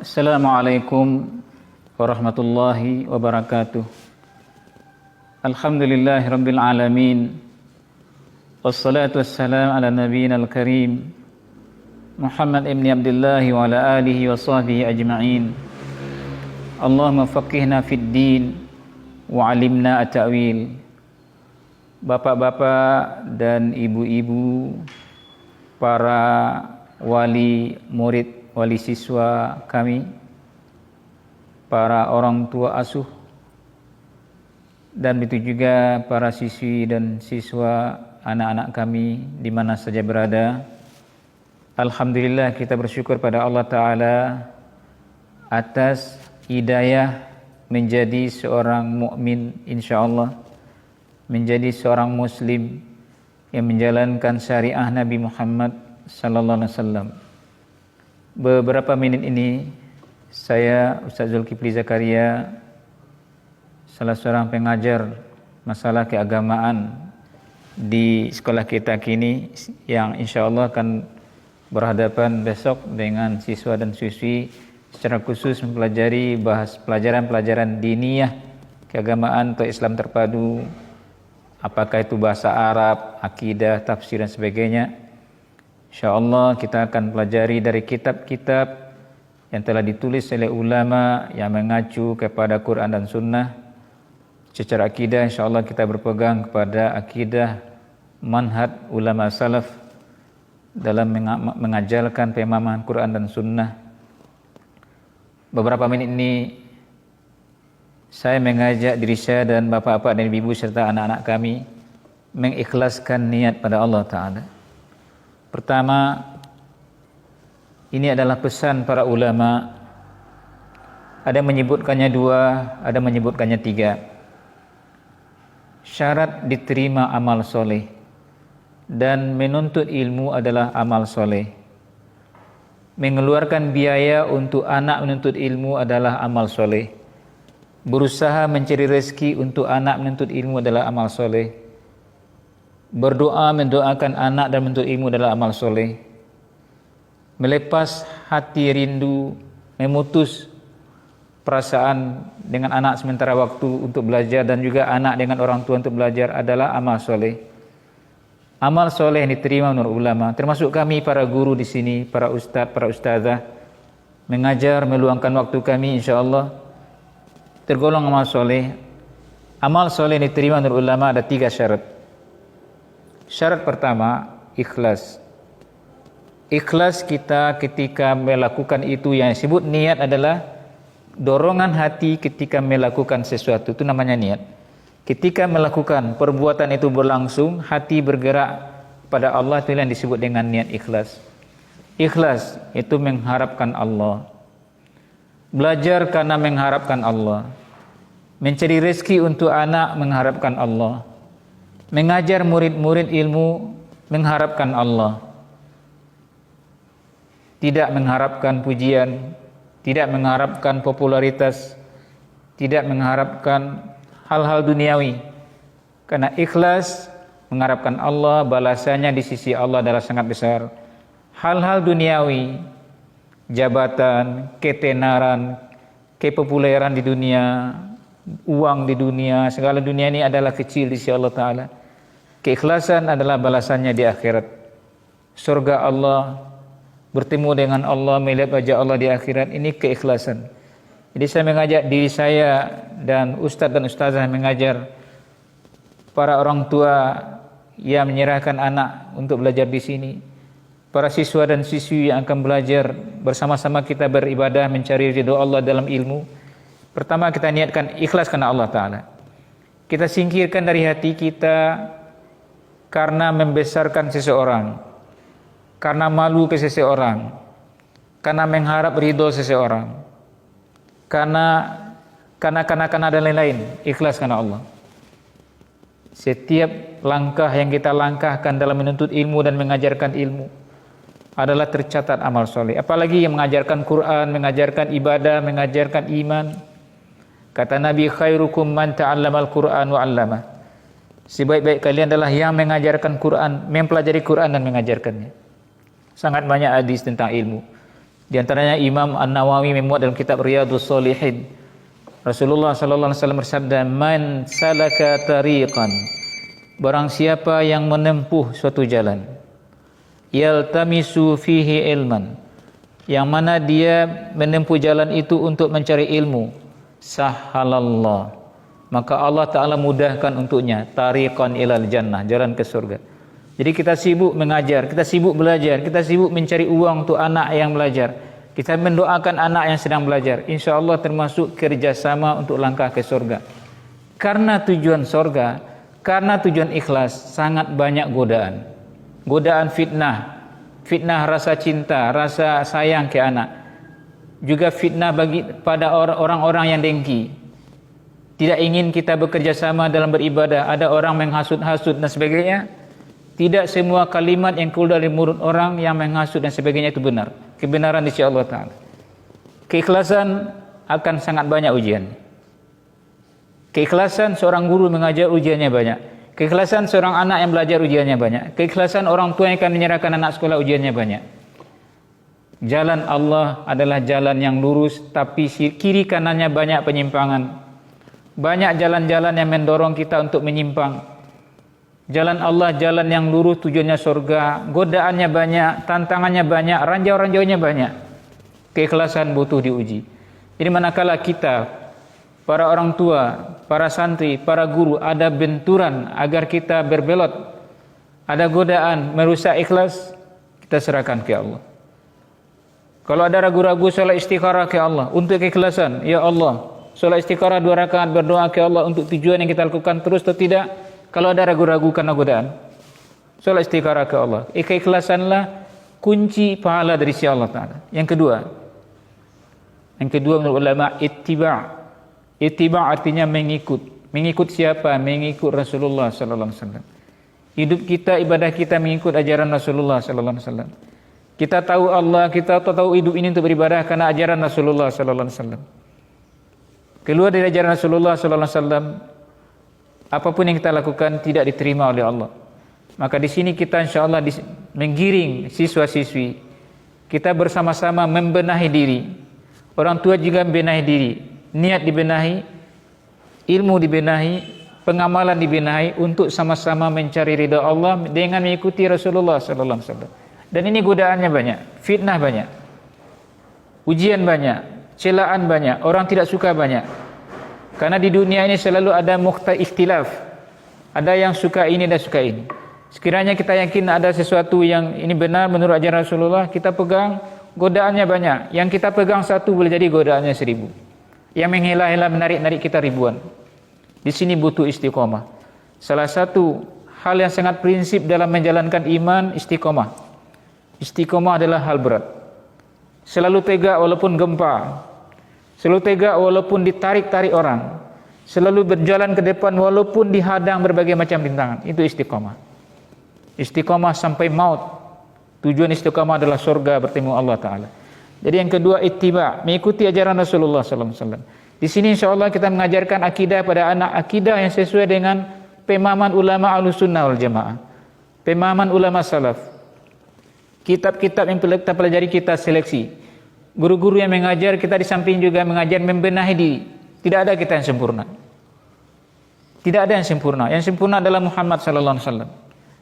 Assalamualaikum warahmatullahi wabarakatuh. Alhamdulillahi rabbil alamin. Wassalatu wassalamu ala nabiyyina al-karim Muhammad ibn Abdullah wa ala alihi wa sahbihi ajma'in. Allahumma faqihna fid din wa 'allimna at-ta'wil. Bapak-bapak dan ibu-ibu, para wali murid, wali siswa kami, para orang tua asuh, dan begitu juga para siswi dan siswa anak-anak kami di mana saja berada. Alhamdulillah, kita bersyukur pada Allah Ta'ala atas hidayah menjadi seorang mukmin, insyaallah, menjadi seorang muslim yang menjalankan syariah Nabi Muhammad sallallahu alaihi wasallam. Beberapa menit ini saya Ustaz Zulkifli Zakaria, salah seorang pengajar masalah keagamaan di sekolah kita kini, yang insyaallah akan berhadapan besok dengan siswa dan siswi secara khusus mempelajari pelajaran-pelajaran diniyah, keagamaan atau Islam terpadu, apakah itu bahasa Arab, akidah, tafsir dan sebagainya. InsyaAllah kita akan pelajari dari kitab-kitab yang telah ditulis oleh ulama yang mengacu kepada Quran dan Sunnah. Secara akidah, insyaAllah kita berpegang kepada akidah manhaj ulama salaf dalam mengajarkan pemahaman Quran dan Sunnah. Beberapa menit ini saya mengajak diri saya dan bapak-bapak dan ibu serta anak-anak kami mengikhlaskan niat pada Allah Ta'ala. Pertama, ini adalah pesan para ulama. Ada yang menyebutkannya 2, ada yang menyebutkannya 3. Syarat diterima amal soleh dan menuntut ilmu adalah amal soleh. Mengeluarkan biaya untuk anak menuntut ilmu adalah amal soleh. Berusaha mencari rezeki untuk anak menuntut ilmu adalah amal soleh. Berdoa mendoakan anak dan menuntut ilmu adalah amal soleh. Melepas hati rindu, memutus perasaan dengan anak sementara waktu untuk belajar, dan juga anak dengan orang tua untuk belajar adalah amal soleh. Amal soleh yang diterima menurut ulama, termasuk kami para guru di sini, para ustadz, para ustazah, mengajar, meluangkan waktu kami, insyaallah tergolong amal soleh. Amal soleh yang diterima menurut ulama ada 3 syarat. Syarat pertama, ikhlas. Ikhlas kita ketika melakukan itu, yang disebut niat adalah dorongan hati ketika melakukan sesuatu, itu namanya niat. Ketika melakukan perbuatan itu berlangsung, hati bergerak pada Allah, itu yang disebut dengan niat ikhlas. Ikhlas itu mengharapkan Allah. Belajar karena mengharapkan Allah. Mencari rezeki untuk anak mengharapkan Allah. Mengajar murid-murid ilmu mengharapkan Allah. Tidak mengharapkan pujian, tidak mengharapkan popularitas, tidak mengharapkan hal-hal duniawi. Karena ikhlas mengharapkan Allah, balasannya di sisi Allah adalah sangat besar. Hal-hal duniawi, jabatan, ketenaran, kepopuleran di dunia, uang di dunia, segala dunia ini adalah kecil di sisi Allah Ta'ala. Keikhlasan adalah balasannya di akhirat. Surga Allah, bertemu dengan Allah, melihat wajah Allah di akhirat, ini keikhlasan. Jadi saya mengajak diri saya dan ustadz dan ustazah mengajar para orang tua yang menyerahkan anak untuk belajar di sini, para siswa dan siswi yang akan belajar bersama-sama kita beribadah mencari ridho Allah dalam ilmu. Pertama, kita niatkan ikhlas karena Allah Ta'ala. Kita singkirkan dari hati kita karena membesarkan seseorang, karena malu ke seseorang, karena mengharap ridho seseorang, karena dan lain-lain. Ikhlas karena Allah. Setiap langkah yang kita langkahkan dalam menuntut ilmu dan mengajarkan ilmu adalah tercatat amal soleh. Apalagi yang mengajarkan Quran, mengajarkan ibadah, mengajarkan iman. Kata Nabi, khairukum man ta'allamal Quran wa 'allamah. Sebaik-baik kalian adalah yang mengajarkan Quran, mempelajari Quran dan mengajarkannya. Sangat banyak hadis tentang ilmu. Di antaranya Imam An-Nawawi memuat dalam kitab Riyadhus Shalihin. Rasulullah sallallahu alaihi wasallam bersabda, "Man salaka tariqan." Barang siapa yang menempuh suatu jalan, yaltamisu fihi ilman, yang mana dia menempuh jalan itu untuk mencari ilmu, sahhalallah, maka Allah Ta'ala mudahkan untuknya tariqan ilal jannah, jalan ke surga. Jadi kita sibuk mengajar, kita sibuk belajar, kita sibuk mencari uang untuk anak yang belajar, kita mendoakan anak yang sedang belajar, insya Allah termasuk kerjasama untuk langkah ke surga. Karena tujuan surga, karena tujuan ikhlas, sangat banyak godaan. Godaan fitnah, fitnah rasa cinta, rasa sayang ke anak, juga fitnah bagi pada orang-orang yang dengki, tidak ingin kita bekerja sama dalam beribadah, ada orang menghasut-hasut dan sebagainya. Tidak semua kalimat yang keluar dari mulut orang yang menghasut dan sebagainya itu benar. Kebenaran di sisi Allah Ta'ala. Keikhlasan akan sangat banyak ujian. Keikhlasan seorang guru mengajar, ujiannya banyak. Keikhlasan seorang anak yang belajar, ujiannya banyak. Keikhlasan orang tua yang akan menyerahkan anak sekolah, ujiannya banyak. Jalan Allah adalah jalan yang lurus, tapi kiri kanannya banyak penyimpangan. Banyak jalan-jalan yang mendorong kita untuk menyimpang. Jalan Allah jalan yang lurus, tujuannya surga. Godaannya banyak, tantangannya banyak, ranjau-ranjaunya banyak. Keikhlasan butuh diuji. Jadi manakala kita, para orang tua, para santri, para guru, ada benturan agar kita berbelot, ada godaan merusak ikhlas, kita serahkan ke Allah. Kalau ada ragu-ragu, salat istikharah ke Allah untuk keikhlasan. Ya Allah, salat istikharah 2 rakaat, berdoa ke Allah untuk tujuan yang kita lakukan terus atau tidak. Kalau ada ragu-ragu karena godaan, salat istikharah ke Allah. Keikhlasanlah kunci pahala dari sisi Allah Ta'ala. Yang kedua menurut ulama, ittiba'. Ittiba' artinya mengikut. Mengikut siapa? Mengikut Rasulullah sallallahu alaihi wasallam. Hidup kita, ibadah kita mengikut ajaran Rasulullah sallallahu alaihi wasallam. Kita tahu Allah, kita tahu hidup ini untuk beribadah karena ajaran Rasulullah sallallahu alaihi wasallam. Keluar dari ajaran Rasulullah sallallahu alaihi wasallam, apapun yang kita lakukan tidak diterima oleh Allah. Maka di sini kita insyaallah menggiring siswa-siswi. Kita bersama-sama membenahi diri. Orang tua juga membenahi diri. Niat dibenahi, ilmu dibenahi, pengamalan dibenahi untuk sama-sama mencari ridha Allah dengan mengikuti Rasulullah sallallahu alaihi wasallam. Dan ini godaannya banyak, fitnah banyak, ujian banyak, celaan banyak, orang tidak suka banyak. Karena di dunia ini selalu ada ikhtilaf. Ada yang suka ini dan suka ini. Sekiranya kita yakin ada sesuatu yang ini benar menurut ajaran Rasulullah, kita pegang, godaannya banyak. Yang kita pegang satu boleh jadi godaannya 1000. Yang menghela-hela menarik-narik kita ribuan. Di sini butuh istiqomah. Salah satu hal yang sangat prinsip dalam menjalankan iman, istiqomah. Istiqomah adalah hal berat. Selalu tegak walaupun gempa. Selalu tegak walaupun ditarik-tarik orang. Selalu berjalan ke depan walaupun dihadang berbagai macam rintangan. Itu istiqomah. Istiqomah sampai maut. Tujuan istiqomah adalah surga bertemu Allah Ta'ala. Jadi yang kedua, ittiba', mengikuti ajaran Rasulullah sallallahu alaihi wasallam. Di sini insyaallah kita mengajarkan akidah pada anak, akidah yang sesuai dengan pemahaman ulama Ahlussunnah wal Jamaah. Pemahaman ulama salaf. Kitab-kitab yang kita pelajari kita seleksi. Guru-guru yang mengajar kita di samping juga mengajar membenahi diri. Tidak ada kita yang sempurna. Tidak ada yang sempurna. Yang sempurna adalah Muhammad sallallahu alaihi wasallam.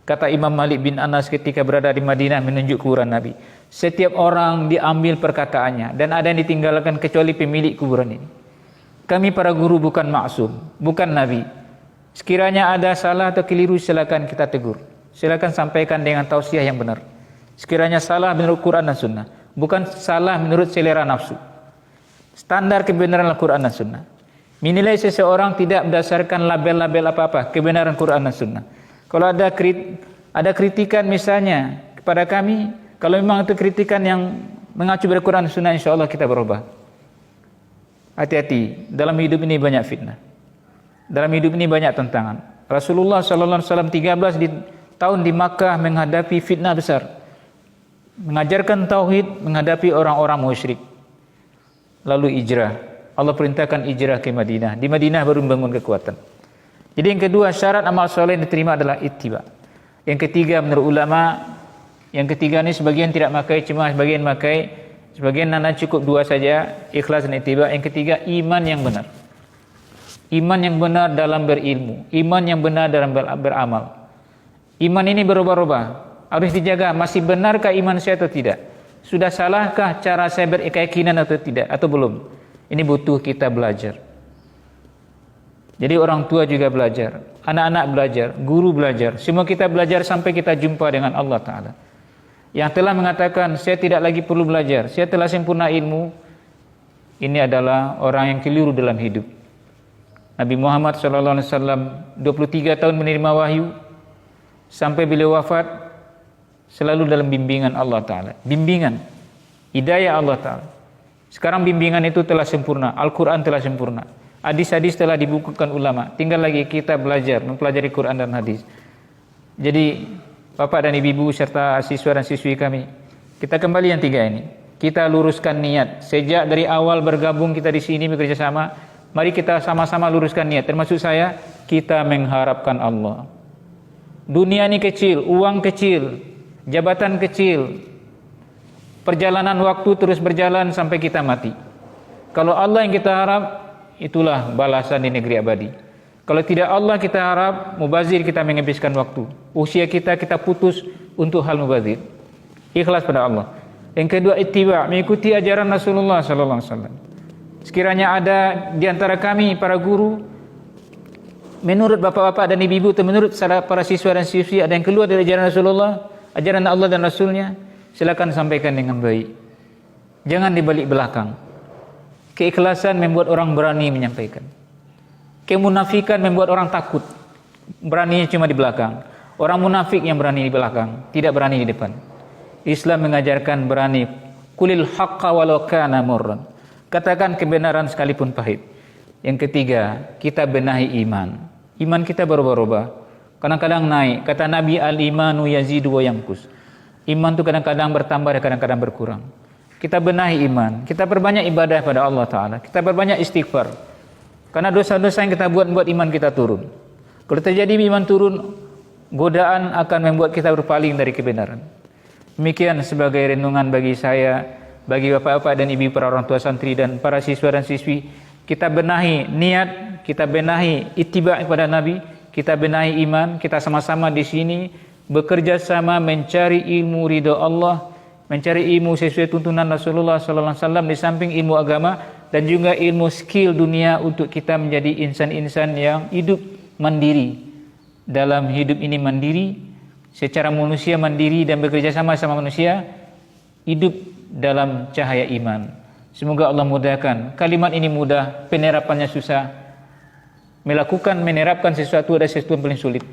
Kata Imam Malik bin Anas ketika berada di Madinah menunjuk kuburan Nabi, setiap orang diambil perkataannya dan ada yang ditinggalkan kecuali pemilik kuburan ini. Kami para guru bukan maksum, bukan Nabi. Sekiranya ada salah atau keliru silakan kita tegur. Silakan sampaikan dengan tausiah yang benar. Sekiranya salah menurut Quran dan Sunnah, bukan salah menurut selera nafsu. Standar kebenaran Al-Quran dan Sunnah. Menilai seseorang tidak berdasarkan label-label apa-apa, kebenaran Quran dan Sunnah. Kalau ada kritikan misalnya kepada kami, kalau memang itu kritikan yang mengacu dari Quran dan Sunnah, insya Allah kita berubah. Hati-hati, dalam hidup ini banyak fitnah. Dalam hidup ini banyak tantangan. Rasulullah SAW 13 tahun di Makkah menghadapi fitnah besar. Mengajarkan tauhid, menghadapi orang-orang musyrik. Lalu hijrah. Allah perintahkan hijrah ke Madinah. Di Madinah baru membangun kekuatan. Jadi yang kedua, syarat amal soleh yang diterima adalah ittiba. Yang ketiga menurut ulama, yang ketiga ini sebagian tidak pakai, cuma sebagian pakai Sebagian anak cukup 2 saja, ikhlas dan ittiba. Yang ketiga, iman yang benar. Iman yang benar dalam berilmu, iman yang benar dalam beramal. Iman ini berubah-ubah, harus dijaga. Masih benarkah iman saya atau tidak? Sudah salahkah cara saya berkeyakinan atau tidak? Atau belum? Ini butuh kita belajar. Jadi orang tua juga belajar, anak-anak belajar, guru belajar. Semua kita belajar sampai kita jumpa dengan Allah Ta'ala. Yang telah mengatakan, saya tidak lagi perlu belajar, saya telah sempurna ilmu, ini adalah orang yang keliru dalam hidup. Nabi Muhammad SAW 23 tahun menerima wahyu, sampai beliau wafat selalu dalam bimbingan Allah Ta'ala. Bimbingan, hidayah Allah Ta'ala. Sekarang bimbingan itu telah sempurna, Al-Quran telah sempurna, hadis-hadis telah dibukukan ulama, tinggal lagi kita belajar, mempelajari Quran dan hadis. Jadi Bapak dan Ibu serta siswa dan siswi kami, kita kembali yang 3 ini. Kita luruskan niat. Sejak dari awal bergabung kita di sini bekerja sama, mari kita sama-sama luruskan niat. Termasuk saya, kita mengharapkan Allah. Dunia ini kecil, uang kecil, jabatan kecil, perjalanan waktu terus berjalan sampai kita mati. Kalau Allah yang kita harap, itulah balasan di negeri abadi. Kalau tidak Allah kita harap, mubazir kita menghabiskan waktu. Usia kita putus untuk hal mubazir. Ikhlas pada Allah. Yang kedua, ittiba, mengikuti ajaran Rasulullah SAW. Sekiranya ada di antara kami para guru, menurut bapak-bapak dan ibu-ibu atau menurut para siswa dan siswi ada yang keluar dari ajaran Rasulullah, ajaran Allah dan Rasulnya, silakan sampaikan dengan baik. Jangan dibalik belakang. Keikhlasan membuat orang berani menyampaikan. Kemunafikan membuat orang takut. Beraninya cuma di belakang. Orang munafik yang berani di belakang, tidak berani di depan. Islam mengajarkan berani. Qulil haqqa walau kana murran. Katakan kebenaran sekalipun pahit. Yang ketiga, kita benahi iman. Iman kita berubah-ubah. Kadang-kadang naik. Kata Nabi, al-imanu yazidu wa yanqus. Iman itu kadang-kadang bertambah dan kadang-kadang berkurang. Kita benahi iman. Kita perbanyak ibadah pada Allah Ta'ala. Kita perbanyak istighfar. Karena dosa-dosa yang kita buat iman kita turun. Kalau terjadi iman turun, godaan akan membuat kita berpaling dari kebenaran. Demikian sebagai renungan bagi saya, bagi bapak-bapak dan ibu para orang tua santri dan para siswa dan siswi. Kita benahi niat, kita benahi ittiba' kepada Nabi, kita benahi iman, kita sama-sama di sini bekerja sama mencari ilmu ridha Allah, mencari ilmu sesuai tuntunan Rasulullah SAW di samping ilmu agama dan juga ilmu skill dunia untuk kita menjadi insan-insan yang hidup mandiri. Dalam hidup ini mandiri, secara manusia mandiri dan bekerja sama manusia, hidup dalam cahaya iman. Semoga Allah mudahkan. Kalimat ini mudah, penerapannya susah. Menerapkan sesuatu adalah sesuatu yang paling sulit.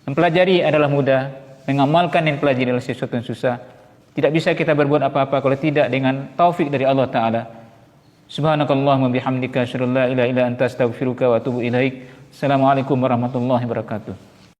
Mempelajari adalah mudah, mengamalkan yang pelajari adalah sesuatu yang susah. Tidak bisa kita berbuat apa-apa kalau tidak dengan taufik dari Allah Ta'ala. Subhanakallahumma bihamdika asyhadu an la ilaha illa anta astaghfiruka wa atubu ilaik. Assalamualaikum warahmatullahi wabarakatuh.